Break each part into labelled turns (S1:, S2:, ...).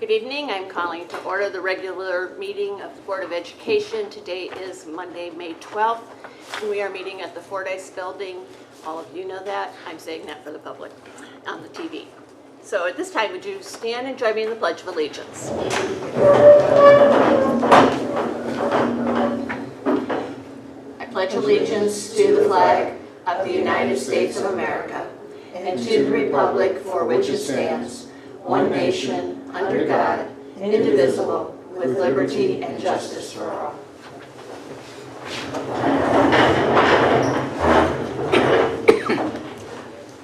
S1: Good evening. I'm calling to order the regular meeting of the Board of Education. Today is Monday, May 12th, and we are meeting at the Fordyce Building. All of you know that. I'm saying that for the public on the TV. So at this time, would you stand and join me in the Pledge of Allegiance? I pledge allegiance to the flag of the United States of America and to the republic for which it stands, one nation, under God, indivisible, with liberty and justice for all.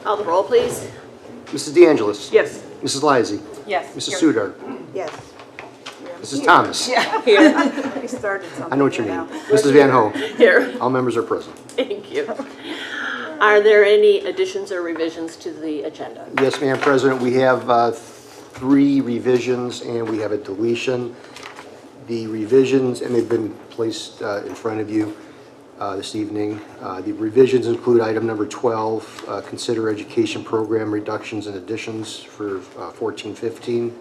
S1: Call the roll, please.
S2: Mrs. DeAngelis.
S3: Yes.
S2: Mrs. Lysy.
S3: Yes.
S2: Mrs. Sudar.
S4: Yes.
S2: Mrs. Thomas.
S3: Yeah. Here.
S4: We started something.
S2: I know what you
S4: here
S2: mean.
S4: now.
S2: Mrs. Van Ho.
S1: Here.
S2: All members are present.
S1: Thank you. Are there any additions or revisions to the agenda?
S2: Yes, Madam President, we have 3 revisions and we have a deletion. The revisions, and they've been placed in front of you this evening. The revisions include item number 12, consider education program reductions and additions for 14-15.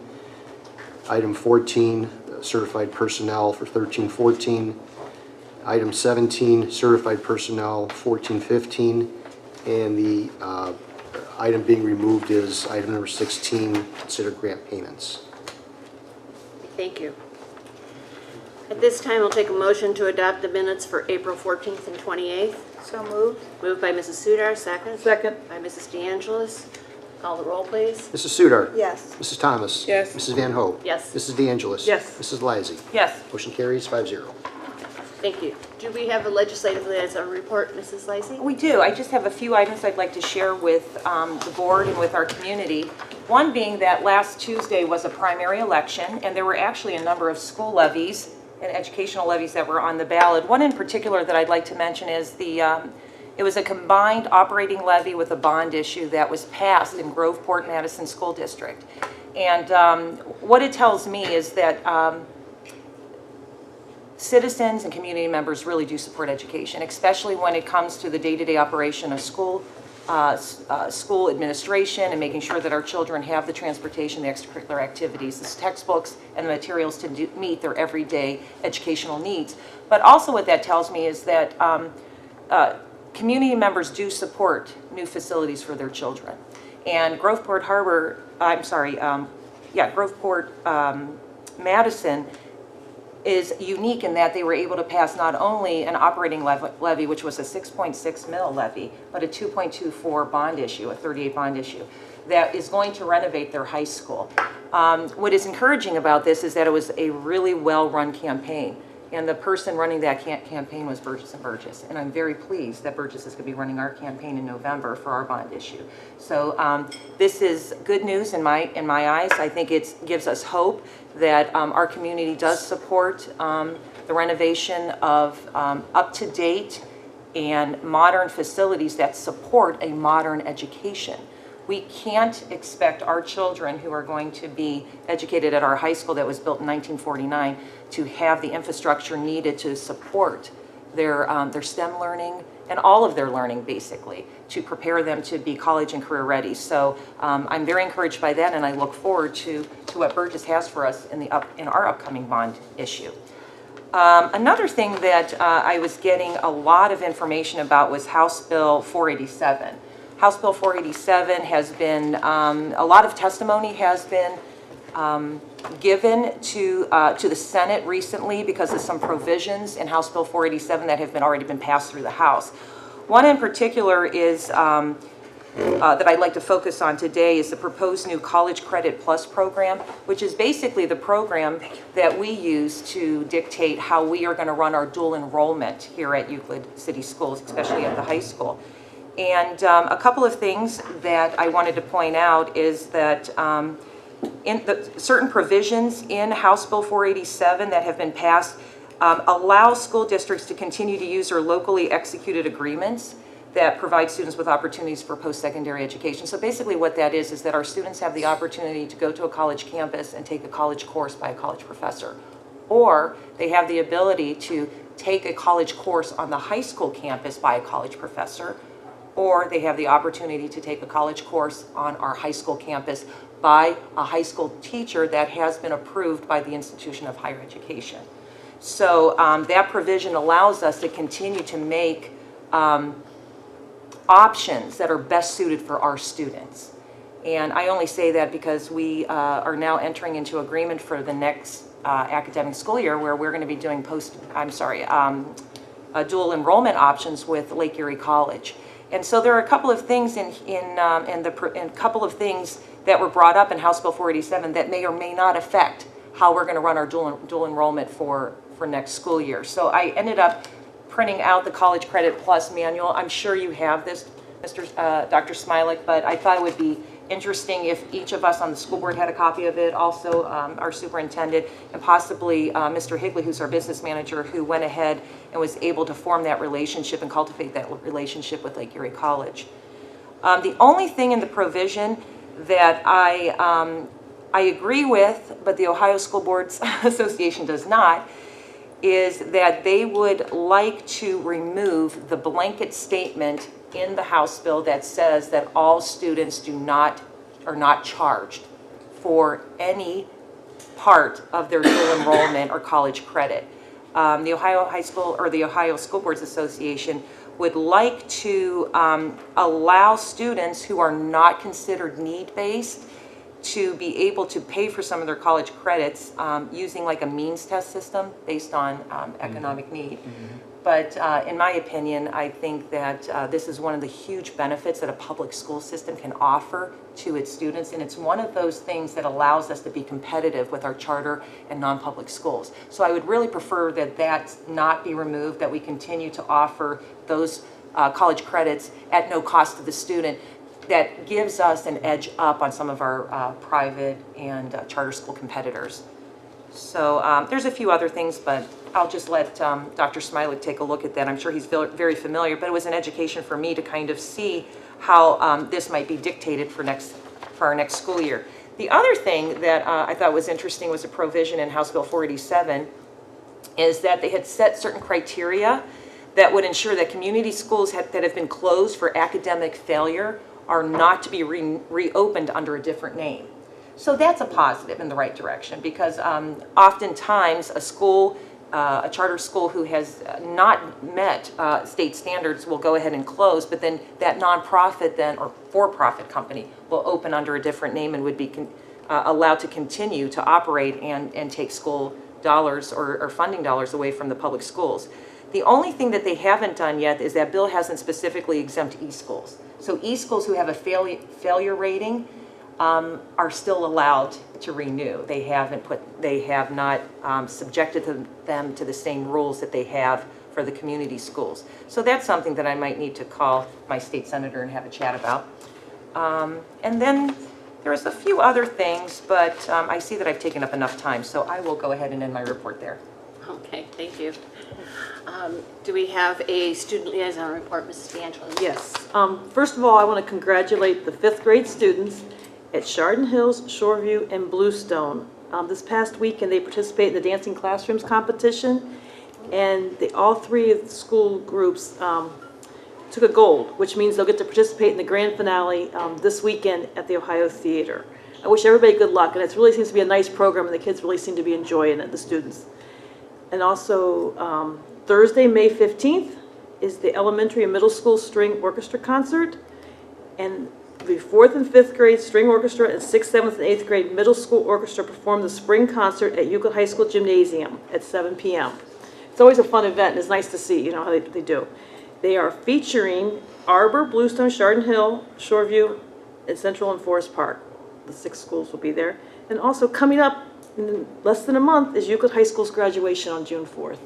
S2: Item 14, certified personnel for 13-14. Item 17, certified personnel 14-15. And the item being removed is item number 16, consider grant payments.
S1: Thank you. At this time, I'll take a motion to adopt the minutes for April 14th and 28th.
S4: So moved.
S1: Moved by Mrs. Sudar, second.
S3: Second.
S1: By Mrs. DeAngelis. Call the roll, please.
S2: Mrs. Sudar.
S4: Yes.
S2: Mrs. Thomas.
S3: Yes.
S2: Mrs. Van Ho.
S1: Yes.
S2: Mrs. DeAngelis.
S3: Yes.
S2: Mrs. Lysy.
S3: Yes.
S2: Motion carries 5-0.
S1: Thank you. Do we have a legislative liaison report, Mrs. Lysy?
S3: We do. I just have a few items I'd like to share with the board and with our community. One being that last Tuesday was a primary election, and there were actually a number of school levies and educational levies that were on the ballot. One in particular that I'd like to mention is it was a combined operating levy with a bond issue that was passed in Groveport Madison School District. And what it tells me is that citizens and community members really do support education, especially when it comes to the day-to-day operation of school administration and making sure that our children have the transportation, the extracurricular activities, the textbooks, and the materials to meet their everyday educational needs. But also what that tells me is that community members do support new facilities for their children. And Groveport Madison is unique in that they were able to pass not only an operating levy, which was a 6.6 mil levy, but a 2.24 bond issue, a 38 bond issue, that is going to renovate their high school. What is encouraging about this is that it was a really well-run campaign, and the person running that campaign was Burgess & Burgess, and I'm very pleased that Burgess is going to be running our campaign in November for our bond issue. So this is good news in my eyes. I think it gives us hope that our community does support the renovation of up-to-date and modern facilities that support a modern education. We can't expect our children who are going to be educated at our high school that was built in 1949 to have the infrastructure needed to support their STEM learning and all of their learning, basically, to prepare them to be college and career ready. So I'm very encouraged by that, and I look forward to what Burgess has for us in our upcoming bond issue. Another thing that I was getting a lot of information about was House Bill 487. House Bill 487 has been, a lot of testimony has been given to the Senate recently because of some provisions in House Bill 487 that have already been passed through the House. One in particular is that I'd like to focus on today is the proposed new College Credit Plus program, which is basically the program that we use to dictate how we are going to run our dual enrollment here at Euclid City Schools, especially at the high school. And a couple of things that I wanted to point out is that in certain provisions in House Bill 487 that have been passed allow school districts to continue to use their locally executed agreements that provide students with opportunities for post-secondary education. So basically what that is that our students have the opportunity to go to a college campus and take a college course by a college professor. Or they have the ability to take a college course on the high school campus by a college professor, or they have the opportunity to take a college course on our high school campus by a high school teacher that has been approved by the institution of higher education. So that provision allows us to continue to make options that are best suited for our students. And I only say that because we are now entering into agreement for the next academic school year where we're going to be doing dual enrollment options with Lake Erie College. And so there are a couple of things in couple of things that were brought up in House Bill 487 that may or may not affect how we're going to run our dual enrollment for next school year. So I ended up printing out the College Credit Plus manual. I'm sure you have this, Dr. Smilek, but I thought it would be interesting if each of us on the school board had a copy of it, also our superintendent, and possibly Mr. Higley, who's our business manager, who went ahead and was able to form that relationship and cultivate that relationship with Lake Erie College. The only thing in the provision that I agree with, but the Ohio School Boards Association does not, is that they would like to remove the blanket statement in the House bill that says that all students are not charged for any part of their dual enrollment or college credit. The Ohio School Boards Association would like to allow students who are not considered need-based to be able to pay for some of their college credits using like a means test system based on economic need. But in my opinion, I think that this is one of the huge benefits that a public school system can offer to its students, and it's one of those things that allows us to be competitive with our charter and non-public schools. So I would really prefer that that not be removed, that we continue to offer those college credits at no cost to the student. That gives us an edge up on some of our private and charter school competitors. So there's a few other things, but I'll just let Dr. Smilek take a look at that. I'm sure he's very familiar, but it was an education for me to kind of see how this might be dictated for our next school year. The other thing that I thought was interesting was a provision in House Bill 487 is that they had set certain criteria that would ensure that community schools that have been closed for academic failure are not to be reopened under a different name. So that's a positive in the right direction, because oftentimes a charter school who has not met state standards will go ahead and close, but then that nonprofit or for-profit company will open under a different name and would be allowed to continue to operate and take school dollars or funding dollars away from the public schools. The only thing that they haven't done yet is that bill hasn't specifically exempt e-schools. So e-schools who have a failure rating are still allowed to renew. They have not subjected them to the same rules that they have for the community schools. So that's something that I might need to call my state senator and have a chat about. And then there's a few other things, but I see that I've taken up enough time, so I will go ahead and end my report there.
S1: Okay, thank you. Do we have a student liaison report, Mrs. DeAngelo?
S4: Yes. First of all, I want to congratulate the 5th grade students at Chardon Hills, Shoreview, and Bluestone. This past weekend, they participated in the Dancing Classrooms competition, and all 3 of the school groups took a gold, which means they'll get to participate in the grand finale this weekend at the Ohio Theater. I wish everybody good luck, and it really seems to be a nice program, and the kids really seem to be enjoying it, the students. And also, Thursday, May 15th, is the elementary and middle school string orchestra concert, and the 4th and 5th grade string orchestra and 6th, 7th, and 8th grade middle school orchestra perform the spring concert at Euclid High School Gymnasium at 7 p.m. It's always a fun event, and it's nice to see, how they do. They are featuring Arbor, Bluestone, Chardon Hill, Shoreview, and Central and Forest Park. The 6 schools will be there. And also coming up in less than a month is Euclid High School's graduation on June 4th.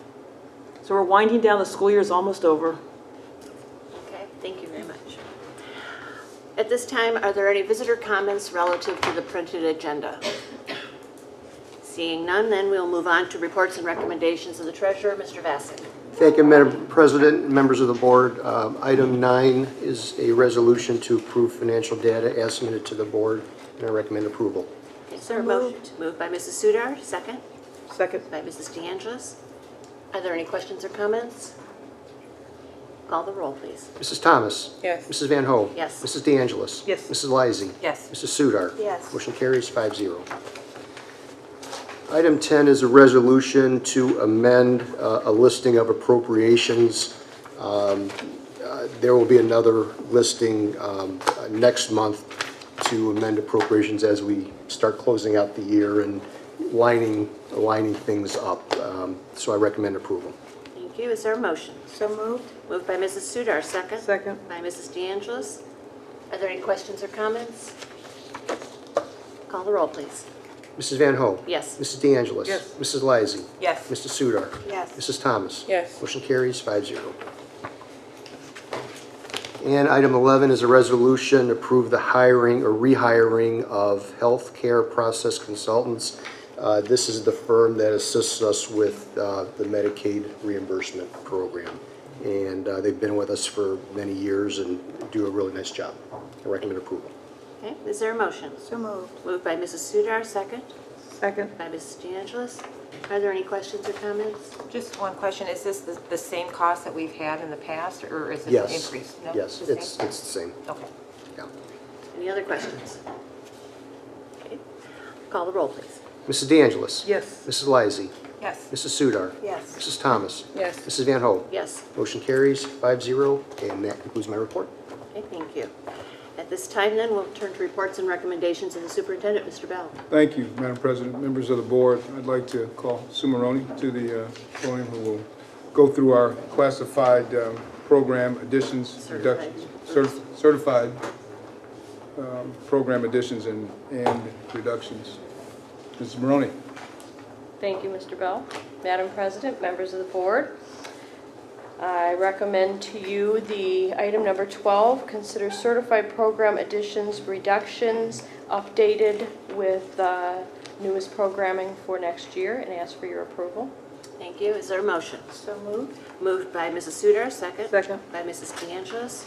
S4: So we're winding down, the school year is almost over.
S1: Okay, thank you very much. At this time, are there any visitor comments relative to the printed agenda? Seeing none, then we'll move on to reports and recommendations of the treasurer, Mr. Vassen.
S2: Thank you, Madam President and members of the board. Item 9 is a resolution to approve financial data as submitted to the board, and I recommend approval.
S1: Okay, sir, moved by Mrs. Sudar, second
S4: Second.
S1: by Mrs. DeAngelis. Are there any questions or comments? Call the roll, please.
S2: Mrs. Thomas?
S3: Yes.
S2: Mrs. Van Ho?
S1: Yes.
S2: Mrs. De Angelis?
S4: Yes.
S2: Mrs. Lysy.
S3: Yes.
S2: Mrs. Sudar?
S4: Yes.
S2: Motion carries 5-0. Item 10 is a resolution to amend a listing of appropriations. There will be another listing next month to amend appropriations as we start closing out the year and aligning things up. So I recommend approval.
S1: Thank you. Is there a motion?
S4: So moved.
S1: Moved by Mrs. Sudar, second.
S4: Second.
S1: By Mrs. De Angelis. Are there any questions or comments? Call the roll, please.
S2: Mrs. Van Ho?
S1: Yes.
S2: Mrs. De Angelis?
S4: Yes.
S2: Mrs. Lysy.
S3: Yes.
S2: Mr. Sudar?
S4: Yes.
S2: Mrs. Thomas?
S3: Yes.
S2: Motion carries 5-0. And item 11 is a resolution to approve the hiring or rehiring of healthcare process consultants. This is the firm that assists us with the Medicaid reimbursement program. And they've been with us for many years and do a really nice job. I recommend approval.
S1: Okay, is there a motion?
S4: So moved.
S1: Moved by Mrs. Sudar, second.
S4: Second.
S1: By Mrs. De Angelis. Are there any questions or comments?
S3: Just one question, is this the same cost that we've had in the past, or is this an
S2: Yes.
S3: increase? No,
S2: Yes,
S3: the same?
S2: it's the same.
S3: Okay.
S2: Yeah.
S1: Any other questions? Okay, call the roll, please.
S2: Mrs. De Angelis?
S4: Yes.
S2: Mrs. Lysy.
S3: Yes.
S2: Mrs. Sudar?
S4: Yes.
S2: Mrs. Thomas?
S3: Yes.
S2: Mrs. Van Ho?
S1: Yes.
S2: Motion carries 5-0, and that concludes my report.
S1: Okay, thank you. At this time, then, we'll turn to reports and recommendations of the superintendent, Mr. Bell.
S5: Thank you, Madam President, members of the board. I'd like to call Sue Maroney to the podium, who will go through our classified program additions, reductions, certified program additions and reductions. Mrs. Maroney.
S6: Thank you, Mr. Bell. Madam President, members of the board, I recommend to you the item number 12, consider certified program additions, reductions, updated with newest programming for next year, and ask for your approval.
S1: Thank you. Is there a motion?
S4: So moved.
S1: Moved by Mrs. Sudar, second.
S4: Second.
S1: By Mrs. De Angelis.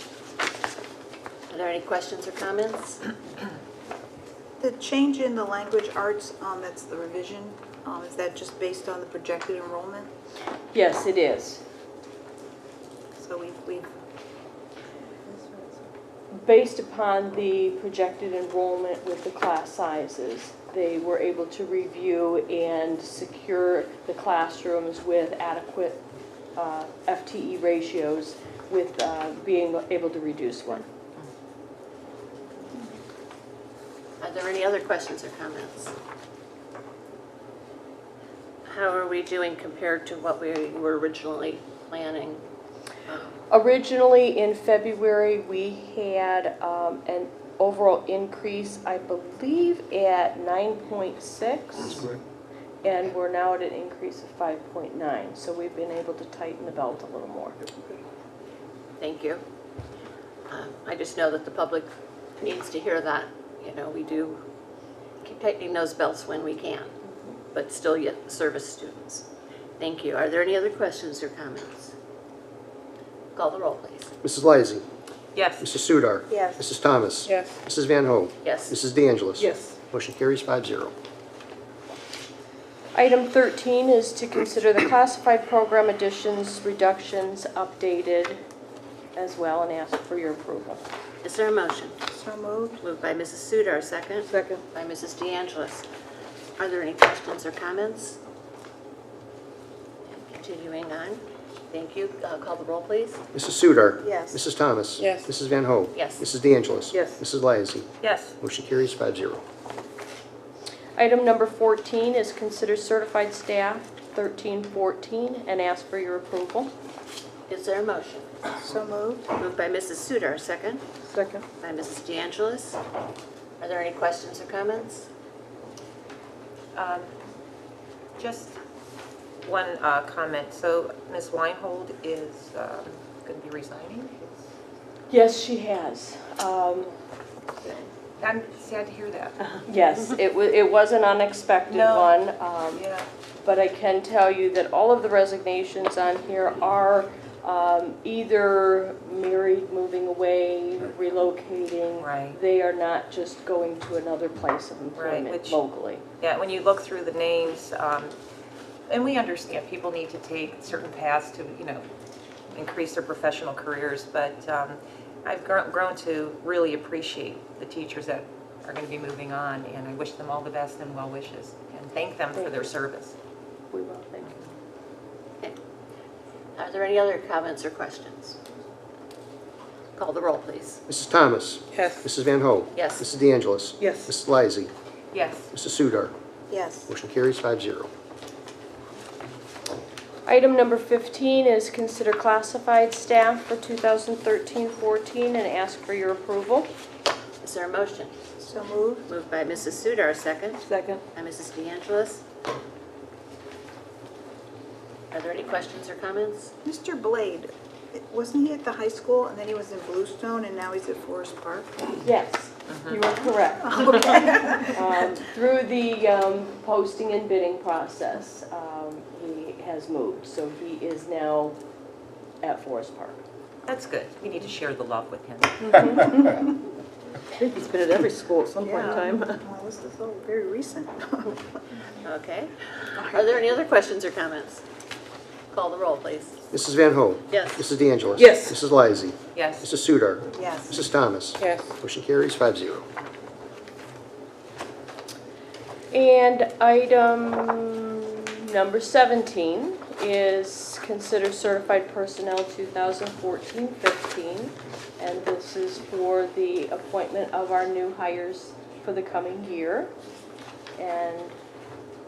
S1: Are there any questions or comments?
S7: The change in the language arts, that's the revision, is that just based on the projected enrollment?
S6: Yes, it is.
S7: So we've
S6: Based upon the projected enrollment with the class sizes, they were able to review and secure the classrooms with adequate FTE ratios with being able to reduce one.
S1: Are there any other questions or comments? How are we doing compared to what we were originally planning?
S6: Originally, in February, we had an overall increase, I believe, at 9.6.
S5: That's correct.
S6: And we're now at an increase of 5.9. So we've been able to tighten the belt a little more.
S1: Thank you. I just know that the public needs to hear that. You know, we do keep tightening those belts when we can, but still yet service students. Thank you. Are there any other questions or comments? Call the roll, please.
S2: Mrs. Lysy.
S3: Yes.
S2: Mrs. Sudar.
S7: Yes.
S2: Mrs. Thomas.
S3: Yes.
S2: Mrs. Van Ho.
S1: Yes.
S2: Mrs. De Angelis.
S4: Yes.
S2: Motion carries 5-0.
S6: Item 13 is to consider the classified program additions, reductions, updated as well, and ask for your approval.
S1: Is there a motion?
S7: so moved.
S1: Moved by Mrs. Sudar, second.
S4: Second.
S1: By Mrs. De Angelis. Are there any questions or comments? Continuing on. Thank you. Call the roll, please.
S2: Mrs. Sudar.
S7: Yes.
S2: Mrs. Thomas.
S3: Yes.
S2: Mrs. Van Ho.
S1: Yes.
S2: Mrs. De Angelis.
S4: Yes.
S2: Mrs. Lysy.
S3: Yes.
S2: Motion carries 5-0.
S6: Item number 14 is consider certified staff 1314 and ask for your approval.
S1: Is there a motion?
S7: So moved.
S1: Moved by Mrs. Sudar, second.
S4: Second.
S1: By Mrs. De Angelis. Are there any questions or comments?
S3: Just one comment. So Ms. Weinhold is going to be resigning?
S6: Yes, she has.
S3: I'm sad to hear that.
S6: Yes, it was an unexpected
S3: No.
S6: one.
S3: Yeah.
S6: But I can tell you that all of the resignations on here are either married, moving away, relocating.
S3: Right.
S6: They are not just going to another place of employment
S3: which-
S6: locally.
S3: Yeah, when you look through the names, and we understand people need to take certain paths to, increase their professional careers. But I've grown to really appreciate the teachers that are going to be moving on, and I wish them all the best and well wishes, and thank them for their service.
S6: We will, thank you.
S1: Okay. Are there any other comments or questions? Call the roll, please.
S2: Mrs. Thomas?
S4: Yes.
S2: Mrs. Van Ho?
S1: Yes.
S2: Mrs. De Angelis?
S4: Yes.
S2: Mrs. Lysy.
S3: Yes.
S2: Mrs. Sudar?
S7: Yes.
S2: Motion carries 5-0.
S6: Item number 15 is consider classified staff for 2013-14 and ask for your approval.
S1: Is there a motion?
S7: So moved.
S1: Moved by Mrs. Sudar, second.
S4: Second.
S1: By Mrs. De Angelis. Are there any questions or comments?
S7: Mr. Blade, wasn't he at the high school and then he was in Bluestone and now he's at Forest Park?
S6: Yes, you are correct. Through the posting and bidding process, he has moved, so he is now at Forest Park.
S3: That's good. We need to share the love with him.
S4: I think he's been at every school at some point in time.
S7: Well, this is all very recent.
S1: Okay. Are there any other questions or comments? Call the roll, please.
S2: Mrs. Van Ho?
S1: Yes.
S2: Mrs. De Angelis?
S4: Yes.
S2: Mrs. Lysy.
S3: Yes.
S2: Mrs. Sudar?
S7: Yes.
S2: Mrs. Thomas?
S4: Yes.
S2: Motion carries 5-0.
S6: And item number 17 is consider certified personnel 2014-15. And this is for the appointment of our new hires for the coming year. And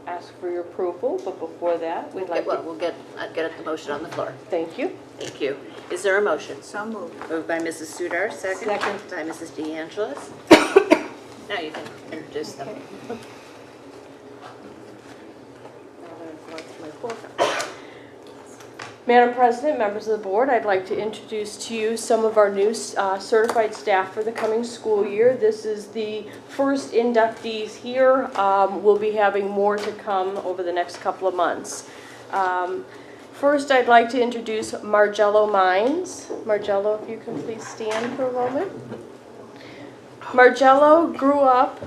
S6: ask for your approval, but before that, we'd like
S1: Well,
S6: to,
S1: we'll get at the motion on the floor.
S6: thank you.
S1: Thank you. Is there a motion?
S7: So moved.
S1: Moved by Mrs. Sudar, second.
S4: Second.
S1: By Mrs. De Angelis. Now you can introduce them.
S6: Madam President, members of the board, I'd like to introduce to you some of our new certified staff for the coming school year. This is the first inductees here. We'll be having more to come over the next couple of months. First, I'd like to introduce Margello Mines. Margello, if you can please stand for a moment. Margello grew up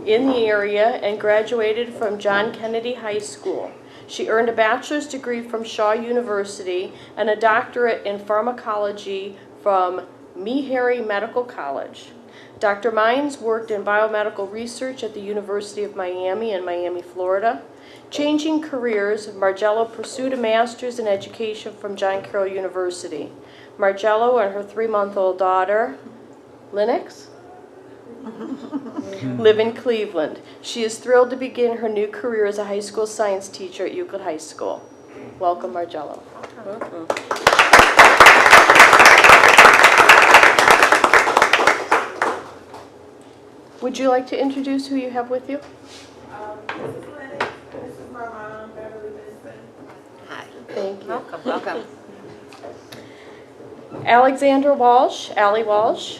S6: in the area and graduated from John Kennedy High School. She earned a bachelor's degree from Shaw University and a doctorate in pharmacology from Meharry Medical College. Dr. Mines worked in biomedical research at the University of Miami in Miami, Florida. Changing careers, Margello pursued a master's in education from John Carroll University. Margello and her 3-month-old daughter, Linux, live in Cleveland. She is thrilled to begin her new career as a high school science teacher at Euclid High School. Welcome, Margello. Would you like to introduce who you have with you?
S8: This is Lennox. This is my mom, Beverly Benson.
S1: Hi.
S6: Thank you.
S1: Welcome, welcome.
S6: Alexandra Walsh, Allie Walsh.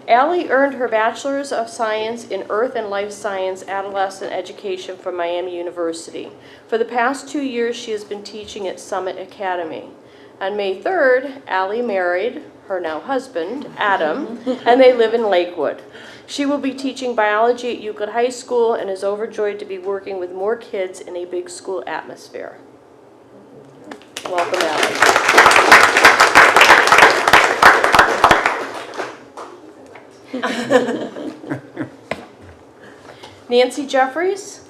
S6: Allie earned her Bachelor's of Science in Earth and Life Science Adolescent Education from Miami University. For the past 2 years, she has been teaching at Summit Academy. On May 3rd, Allie married her now husband, Adam, and they live in Lakewood. She will be teaching biology at Euclid High School and is overjoyed to be working with more kids in a big school atmosphere. Welcome, Allie. Nancy Jeffries.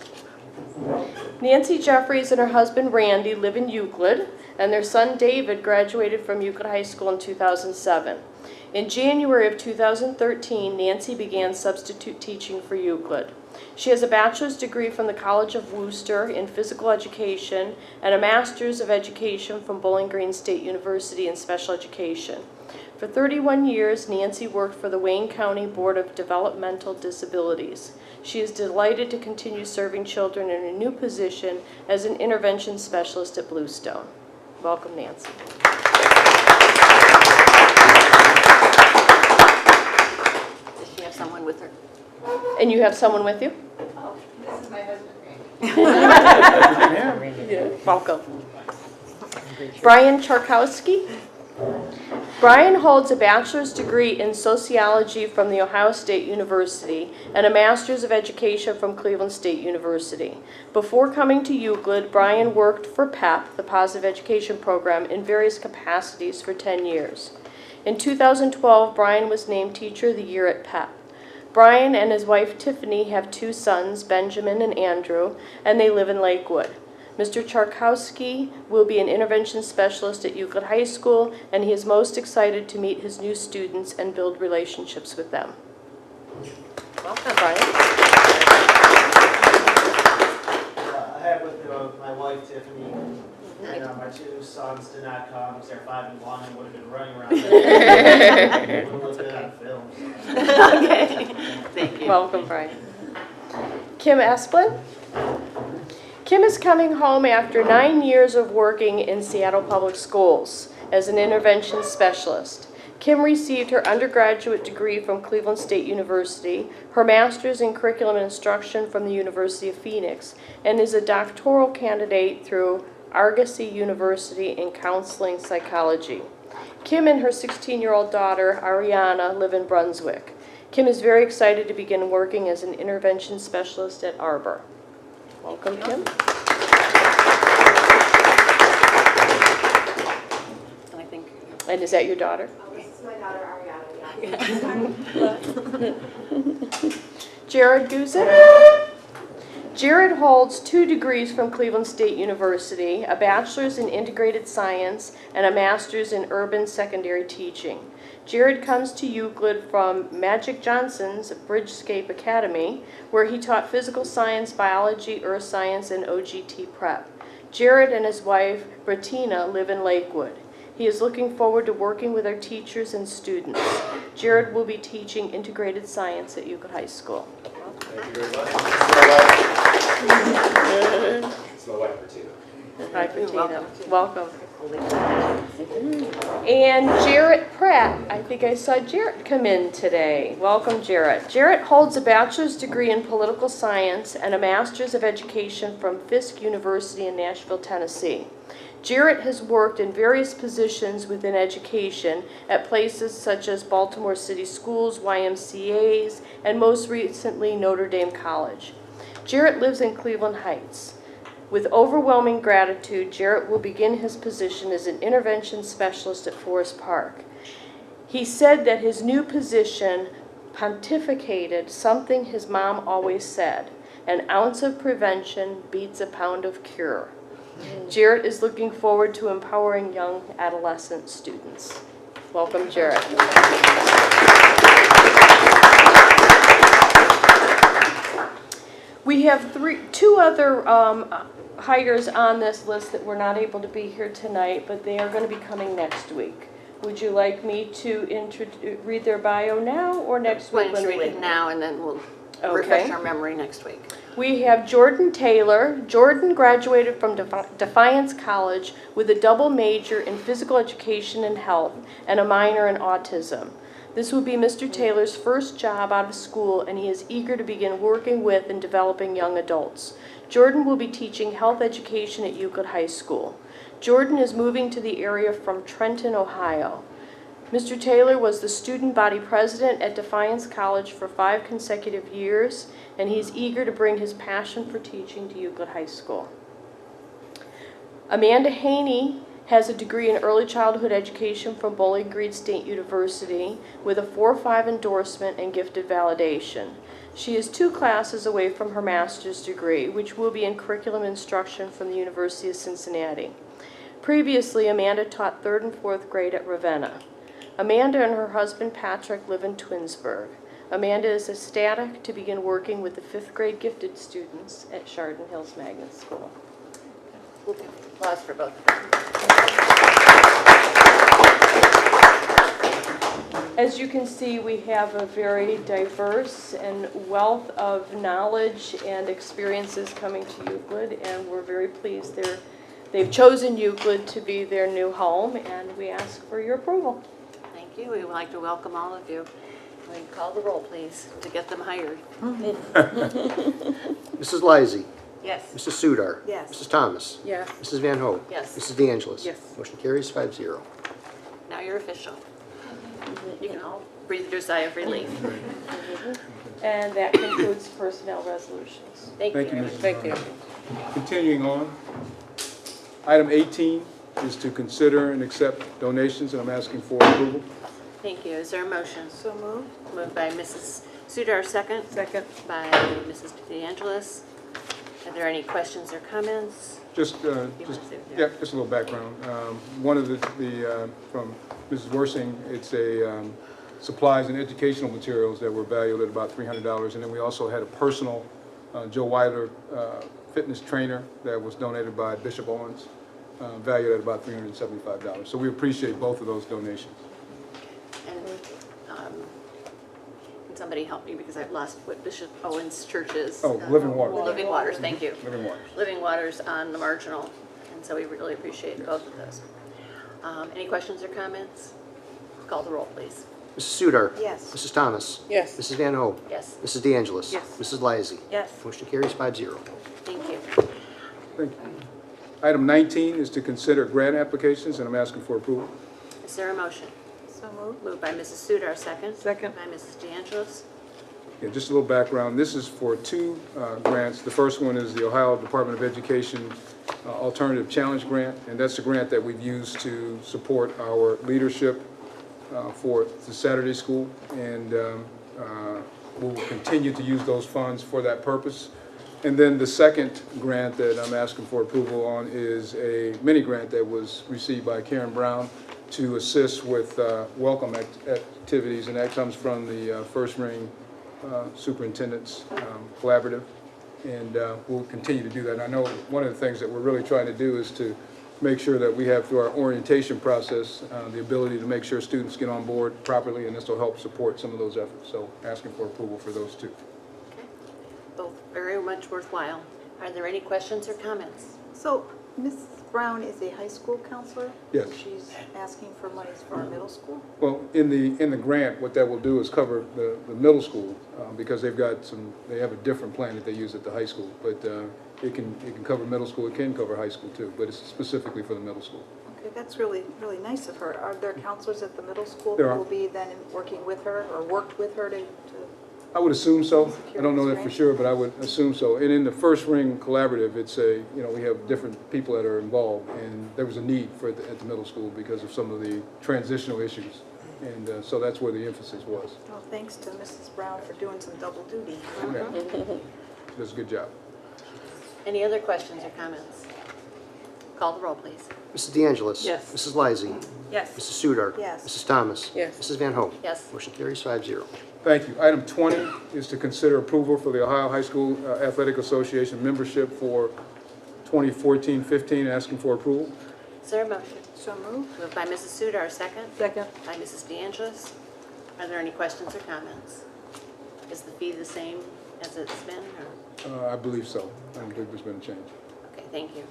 S6: Nancy Jeffries and her husband Randy live in Euclid, and their son David graduated from Euclid High School in 2007. In January of 2013, Nancy began substitute teaching for Euclid. She has a bachelor's degree from the College of Wooster in physical education and a master's of education from Bowling Green State University in special education. For 31 years, Nancy worked for the Wayne County Board of Developmental Disabilities. She is delighted to continue serving children in a new position as an intervention specialist at Bluestone. Welcome, Nancy.
S1: Does she have someone with her?
S6: And you have someone with you?
S8: Oh, this is my husband, Randy.
S6: Welcome. Brian Charkowski. Brian holds a bachelor's degree in sociology from The Ohio State University and a master's of education from Cleveland State University. Before coming to Euclid, Brian worked for PEP, the Positive Education Program, in various capacities for 10 years. In 2012, Brian was named Teacher of the Year at PEP. Brian and his wife Tiffany have 2 sons, Benjamin and Andrew, and they live in Lakewood. Mr. Charkowski will be an intervention specialist at Euclid High School, and he is most excited to meet his new students and build relationships with them. Welcome, Brian.
S9: I have with my wife Tiffany, and my 2 sons did not come because they're 5 and 1 and would have been running around. A little bit on film.
S1: Okay, thank you.
S6: Welcome, Brian. Kim Esplin. Kim is coming home after 9 years of working in Seattle Public Schools as an intervention specialist. Kim received her undergraduate degree from Cleveland State University, her master's in curriculum and instruction from the University of Phoenix, and is a doctoral candidate through Argosy University in counseling psychology. Kim and her 16-year-old daughter, Ariana, live in Brunswick. Kim is very excited to begin working as an intervention specialist at Arbor. Welcome, Kim.
S1: And I think
S6: And is that your daughter?
S8: This is my daughter Ariana.
S6: Jared Guzik. Jared holds 2 degrees from Cleveland State University, a bachelor's in integrated science and a master's in urban secondary teaching. Jared comes to Euclid from Magic Johnson's Bridgescape Academy, where he taught physical science, biology, earth science, and OGT prep. Jared and his wife, Bettina, live in Lakewood. He is looking forward to working with our teachers and students. Jared will be teaching integrated science at Euclid High School.
S10: Thank you very much. It's my wife, Bettina.
S6: Hi, Bettina. Welcome. And Jarrett Pratt. I think I saw Jarrett come in today. Welcome, Jarrett. Jarrett holds a bachelor's degree in political science and a master's of education from Fisk University in Nashville, Tennessee. Jarrett has worked in various positions within education at places such as Baltimore City Schools, YMCAs, and most recently Notre Dame College. Jarrett lives in Cleveland Heights. With overwhelming gratitude, Jarrett will begin his position as an intervention specialist at Forest Park. He said that his new position pontificated something his mom always said, an ounce of prevention beats a pound of cure. Jarrett is looking forward to empowering young adolescent students. Welcome, Jarrett. We have 2 other hires on this list that were not able to be here tonight, but they are going to be coming next week. Would you like me to read their bio now or next
S1: why
S6: week?
S1: don't you
S6: when
S1: read
S6: we-
S1: it now and then we'll
S6: Okay.
S1: refresh our memory next week.
S6: We have Jordan Taylor. Jordan graduated from Defiance College with a double major in physical education and health and a minor in autism. This will be Mr. Taylor's first job out of school, and he is eager to begin working with and developing young adults. Jordan will be teaching health education at Euclid High School. Jordan is moving to the area from Trenton, Ohio. Mr. Taylor was the student body president at Defiance College for 5 consecutive years, and he's eager to bring his passion for teaching to Euclid High School. Amanda Haney has a degree in early childhood education from Bowling Green State University with a 4.5 endorsement and gifted validation. She is 2 classes away from her master's degree, which will be in curriculum instruction from the University of Cincinnati. Previously, Amanda taught 3rd and 4th grade at Ravenna. Amanda and her husband Patrick live in Twinsburg. Amanda is ecstatic to begin working with the 5th grade gifted students at Chardon Hills Magnet School.
S1: Applause for both of them.
S6: As you can see, we have a very diverse and wealth of knowledge and experiences coming to Euclid, and we're very pleased they've chosen Euclid to be their new home, and we ask for your approval.
S1: Thank you. We would like to welcome all of you. We call the roll, please, to get them hired.
S2: Mrs. Lysy.
S1: Yes.
S2: Mrs. Sudar.
S7: Yes.
S2: Mrs. Thomas.
S6: Yes.
S2: Mrs. Van Hoen.
S1: Yes.
S2: Mrs. De Angelis.
S4: Yes.
S2: Motion carries 5-0.
S1: Now you're official. You can all breathe your sigh of relief.
S6: And that concludes personnel resolutions.
S1: Thank you.
S5: Thank you, Mrs.
S3: Thank you.
S5: Brown. Continuing on, item 18 is to consider and accept donations, and I'm asking for approval.
S1: Thank you. Is there a motion?
S7: So moved.
S1: Moved by Mrs. Sudar, second.
S4: Second.
S1: By Mrs. De Angelis. Are there any questions or comments?
S5: Just a little background. One of from Mrs. Worsing, it's a supplies and educational materials that were valued at about $300. And then we also had a personal Joe Weiler fitness trainer that was donated by Bishop Owens, valued at about $375. So we appreciate both of those donations.
S1: And can somebody help me because I've lost what Bishop Owens Church is?
S5: Oh, Living Waters.
S1: Living Waters, thank you.
S5: Living Waters.
S1: Living Waters on the marginal, and so we really appreciate both of those. Any questions or comments? Call the roll, please.
S2: Mrs. Sudar.
S7: Yes.
S2: Mrs. Thomas.
S3: Yes.
S2: Mrs. Van Hoen.
S1: Yes,
S2: Mrs. De Angelis.
S4: Yes.
S2: Mrs. Lysy.
S4: Yes.
S2: Motion carries 5-0.
S1: thank you.
S5: Thank you. Item 19 is to consider grant applications, and I'm asking for approval.
S1: Is there a motion?
S7: So moved.
S1: Moved by Mrs. Sudar, second.
S4: Second.
S1: By Mrs. De Angelis.
S5: Yeah, just a little background. This is for two grants. The first one is the Ohio Department of Education Alternative Challenge Grant, and that's the grant that we've used to support our leadership for the Saturday School, and we'll continue to use those funds for that purpose. And then the second grant that I'm asking for approval on is a mini grant that was received by Karen Brown to assist with welcome activities, and that comes from the First Ring Superintendent's Collaborative, and we'll continue to do that. And I know one of the things that we're really trying to do is to make sure that we have, through our orientation process, the ability to make sure students get on board properly, and this will help support some of those efforts. So asking for approval for those two.
S1: Both very much worthwhile. Are there any questions or comments?
S7: So Mrs. Brown is a high school counselor?
S5: Yes.
S7: She's asking for monies for our middle school?
S5: Well, in the grant, what that will do is cover the middle school, because they have a different plan that they use at the high school, but it can cover middle school, it can cover high school too, but it's specifically for the middle school.
S7: Okay, that's really, really nice of her. Are there counselors at the middle school
S5: There
S7: who
S5: are.
S7: will be then working with her or worked with her to
S5: I would assume so. I don't know that for sure, but I would assume so. And in the First Ring Collaborative, it's we have different people that are involved, and there was a need for it at the middle school because of some of the transitional issues. And so that's where the emphasis was.
S7: well, thanks to Mrs. Brown for doing some double duty.
S5: Yeah. Does a good job.
S1: Any other questions or comments? Call the roll, please.
S2: Mrs. De Angelis.
S4: Yes.
S2: Mrs. Lysy.
S4: Yes.
S2: Mrs. Sudar.
S7: Yes.
S2: Mrs. Thomas.
S3: Yes.
S2: Mrs. Van Hoen.
S1: Yes.
S2: Motion carries 5-0.
S5: Thank you. Item 20 is to consider approval for the Ohio High School Athletic Association membership for 2014-15, asking for approval.
S1: Is there a motion?
S7: So moved.
S1: Moved by Mrs. Sudar, second.
S4: Second.
S1: By Mrs. De Angelis. Are there any questions or comments? Is the fee the same as it's been, or?
S5: I believe so. I don't believe there's been a change.
S1: Okay, thank you.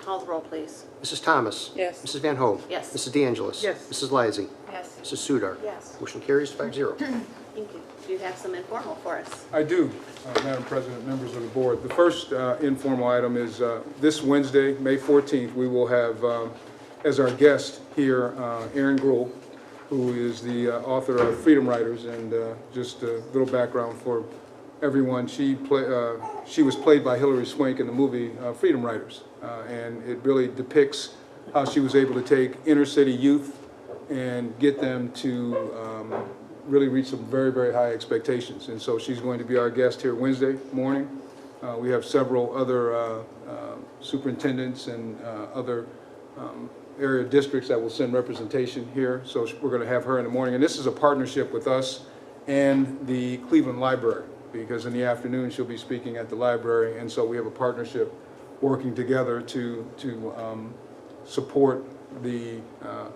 S1: Call the roll, please.
S2: Mrs. Thomas.
S3: Yes.
S2: Mrs. Van Hoen.
S1: Yes.
S2: Mrs. De Angelis.
S4: Yes.
S2: Mrs. Lysy.
S1: Yes.
S2: Mrs. Sudar.
S7: Yes.
S2: Motion carries 5-0.
S1: Thank you. Do you have some informal for us?
S5: I do, Madam President, members of the board. The first informal item is this Wednesday, May 14th, we will have as our guest here Erin Gruhl, who is the author of Freedom Riders. And just a little background for everyone, she was played by Hilary Swank in the movie Freedom Riders. And it really depicts how she was able to take inner city youth and get them to really reach some very, very high expectations. And so she's going to be our guest here Wednesday morning. We have several other superintendents and other area districts that will send representation here. So we're going to have her in the morning. And this is a partnership with us and the Cleveland Library, because in the afternoon she'll be speaking at the library. And so we have a partnership working together to support the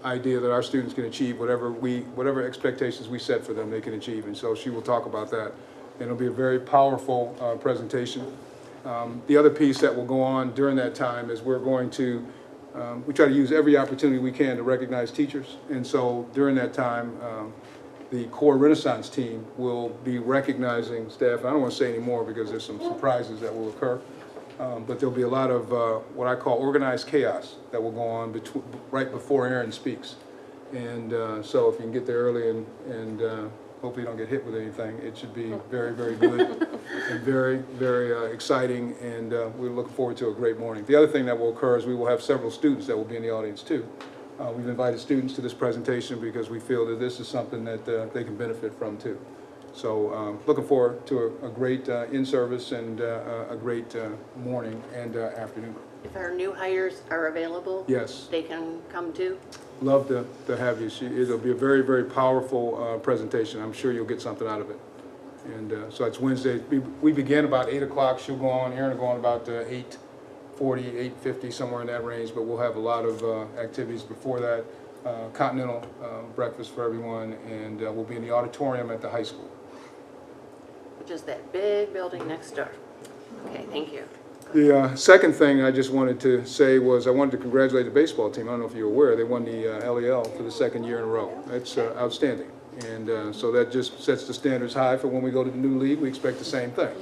S5: idea that our students can achieve whatever expectations we set for them, they can achieve. And so she will talk about that. And it'll be a very powerful presentation. The other piece that will go on during that time is we're going to, we try to use every opportunity we can to recognize teachers. And so during that time, the Core Renaissance team will be recognizing staff. I don't want to say any more because there's some surprises that will occur. But there'll be a lot of what I call organized chaos that will go on right before Erin speaks. And so if you can get there early and hopefully you don't get hit with anything, it should be very, very good and very, very exciting, and we're looking forward to a great morning. The other thing that will occur is we will have several students that will be in the audience too. We've invited students to this presentation because we feel that this is something that they can benefit from too. So looking forward to a great in-service and a great morning and afternoon.
S1: If our new hires are available?
S5: Yes.
S1: They can come too?
S5: Love to have you. It'll be a very, very powerful presentation. I'm sure you'll get something out of it. And so it's Wednesday. We begin about 8 o'clock. She'll go on, Erin will go on about 8:40, 8:50, somewhere in that range. But we'll have a lot of activities before that. Continental breakfast for everyone, and we'll be in the auditorium at the high school.
S1: Which is that big building next door. Okay, thank you.
S5: The second thing I just wanted to say was I wanted to congratulate the baseball team. I don't know if you're aware, they won the LEL for the second year in a row. That's outstanding. And so that just sets the standards high for when we go to the new league. We expect the same thing.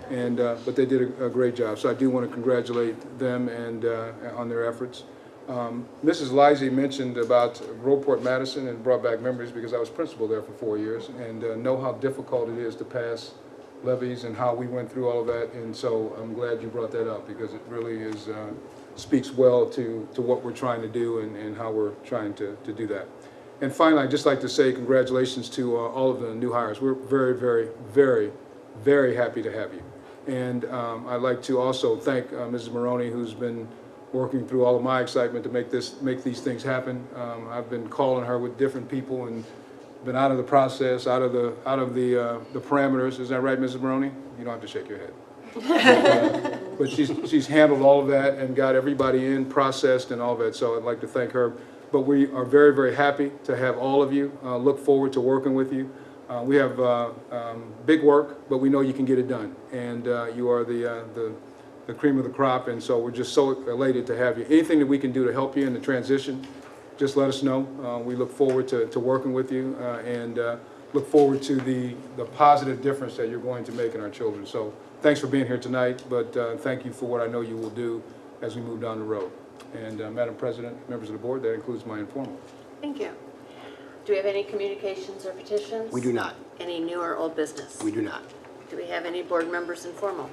S5: And but they did a great job. So I do want to congratulate them and on their efforts. Mrs. Lizzie mentioned about Groveport Madison and brought back memories because I was principal there for 4 years and know how difficult it is to pass levies and how we went through all of that, and so I'm glad you brought that up because it really is speaks well to what we're trying to do and how we're trying to do that. And finally, I'd just like to say congratulations to all of the new hires. We're very, very, very, very happy to have you. And I'd like to also thank Mrs. Maroney, who's been working through all of my excitement to make these things happen. I've been calling her with different people and been out of the process, out of the parameters. Is that right, Mrs. Maroney? You don't have to shake your head. But she's handled all of that and got everybody in, processed, and all of that. So I'd like to thank her. But we are very, very happy to have all of you. Look forward to working with you. We have big work, but we know you can get it done. And you are the cream of the crop. And so we're just so elated to have you. Anything that we can do to help you in the transition, just let us know. We look forward to working with you and look forward to the positive difference that you're going to make in our children. So thanks for being here tonight, but thank you for what I know you will do as we move down the road. And Madam President, members of the board, that includes my informal.
S1: Thank you. Do we have any communications or petitions?
S2: We do not.
S1: Any new or old business?
S2: We do not.
S1: Do we have any board members informal?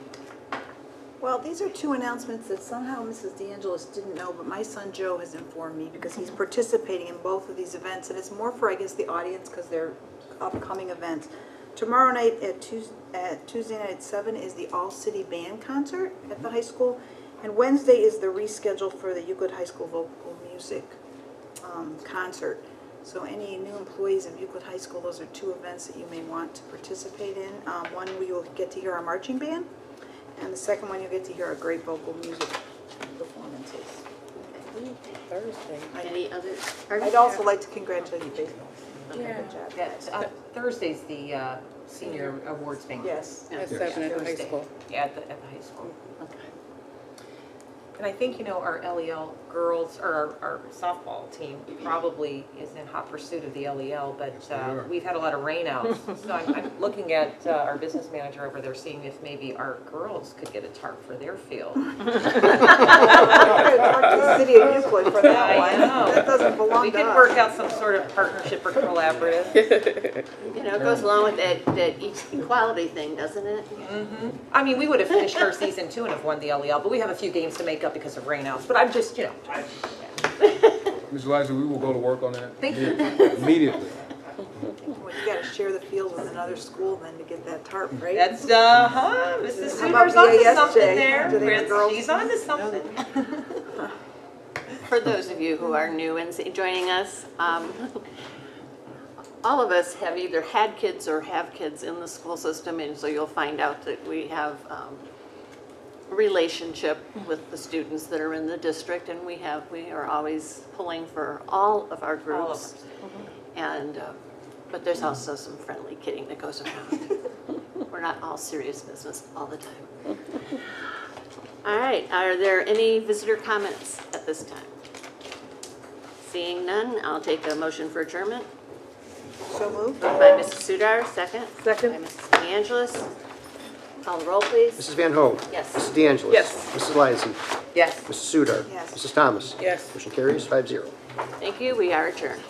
S7: Well, these are two announcements that somehow Mrs. DeAngelis didn't know, but my son Joe has informed me because he's participating in both of these events, and it's more for, I guess, the audience because they're upcoming events. Tomorrow night at Tuesday night at 7 is the All-City Band Concert at the high school, and Wednesday is the reschedule for the Euclid High School Vocal Music concert. So any new employees of Euclid High School, those are two events that you may want to participate in. One, we will get to hear our marching band. And the second one, you'll get to hear our great vocal music performances.
S1: Thursday. Any others?
S7: I'd also like to congratulate you, baseball.
S3: Yeah. Thursday's the senior awards banquet.
S7: Yes.
S3: At
S6: 7 at the high
S3: Thursday.
S6: school.
S3: Yeah, at the high school.
S1: Okay.
S3: And I think, our LEL girls, or our softball team probably is in hot pursuit of the LEL, but we've had a lot of rainouts. So I'm looking at our business manager over there, seeing if maybe our girls could get a tarp for their field.
S7: I'm going to talk to the city of Euclid for that
S3: I
S7: one.
S3: know.
S7: That doesn't belong
S3: We
S7: to
S3: could
S7: us.
S3: work out some sort of partnership or collaborative.
S1: It goes along with that equality thing, doesn't it?
S3: I mean, we would have finished our season 2 and have won the LEL, but we have a few games to make up because of rainouts. But I'm just,
S5: Ms. Eliza, we will go to work on that.
S3: Thank you.
S5: Immediately.
S7: Well, you got to share the field with another school then to get that tarp, right?
S3: That's, Mrs.
S7: How about
S3: Sudar's onto
S7: VASJ?
S3: something there.
S7: Do they have girls?
S3: She's onto something.
S1: For those of you who are new and joining us, all of us have either had kids or have kids in the school system, and so you'll find out that we have a relationship with the students that are in the district, and we are always pulling for all of our groups.
S3: All of us.
S1: And but there's also some friendly kidding that goes around. We're not all serious business all the time. All right, are there any visitor comments at this time? Seeing none, I'll take a motion for adjournment.
S7: So moved.
S1: Moved by Mrs. Sudar, second.
S4: Second.
S1: By Mrs. DeAngelis. Call the roll, please.
S2: Mrs. Van Hoen.
S1: Yes.
S2: Mrs. De Angelis.
S4: Yes.
S2: Mrs. Lysy.
S3: Yes.
S2: Mrs. Sudar.
S7: Yes.
S2: Mrs. Thomas.
S8: Yes.
S2: Motion carries 5-0.
S1: Thank you, we are adjourned.